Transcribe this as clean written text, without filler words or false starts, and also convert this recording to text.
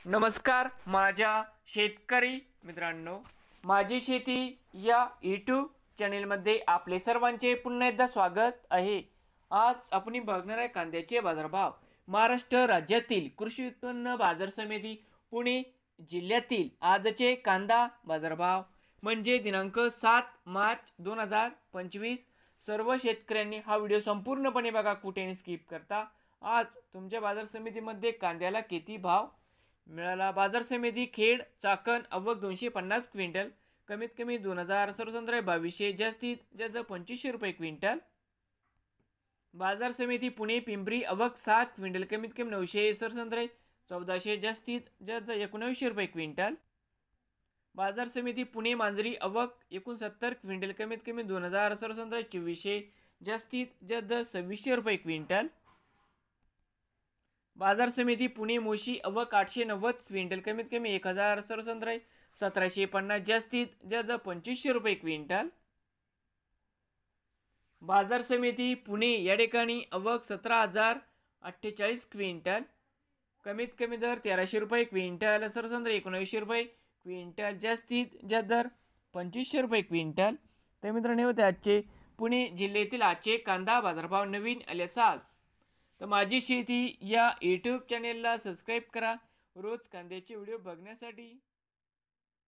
नमस्कार माझ्या शेतकरी मित्रांनो, माझी शेती या यूट्यूब चॅनेलमध्ये आपले सर्वांचे पुन्हा एकदा स्वागत आहे। आज आपण बघणार आहे कांद्याचे बाजारभाव। महाराष्ट्र राज्यातील कृषी उत्पन्न बाजार समिती पुणे जिल्ह्यातील आजचे कांदा बाजारभाव म्हणजे दिनांक 7 मार्च 2025। सर्व शेतकऱ्यांनी हा व्हिडिओ संपूर्णपणे बघा, कुठेही स्किप करता। आज तुमच्या बाजार समितीमध्ये कांद्याला किती भाव मिळाला? बाजार समिती खेड चाकण आवक 250 क्विंटल, कमीत कमी 2000, सर्वसाधारण 2200, जास्तीत जास्त 2500 रुपये क्विंटल। बाजार समिती पुणे पिंपरी आवक 6 क्विंटल, कमीत कमी 900, सर्वसाधारण 1400, जास्तीत जास्त 1900 रुपये क्विंटल। बाजार समिती पुणे मांजरी आवक 69 क्विंटल, कमीत कमी 2000, सर्वसाधारण 2400, जास्तीत जास्त 2600 रुपये क्विंटल। बाजार समिती पुणे मोशी आवक 890 क्विंटल, कमीत कमी 1000, सर्वसाधारण 1750, जास्तीत जास्त 2500 रुपये क्विंटल। बाजार समिती पुणे या ठिकाणी आवक 17048 क्विंटल, कमीत कमी दर 1300 रुपये क्विंटल, सर्वसाधारण 1900 रुपये क्विंटल, जास्तीत जास्त दर 2500 रुपये क्विंटल। तर मित्रांनो, होते आजचे पुणे जिल्ह्यातील आजचे कांदा बाजारभाव। नवीन आले असाल तर माझी शेती या यूट्यूब चॅनेलला सबस्क्राईब करा रोज कांद्याचे व्हिडिओ बघण्यासाठी।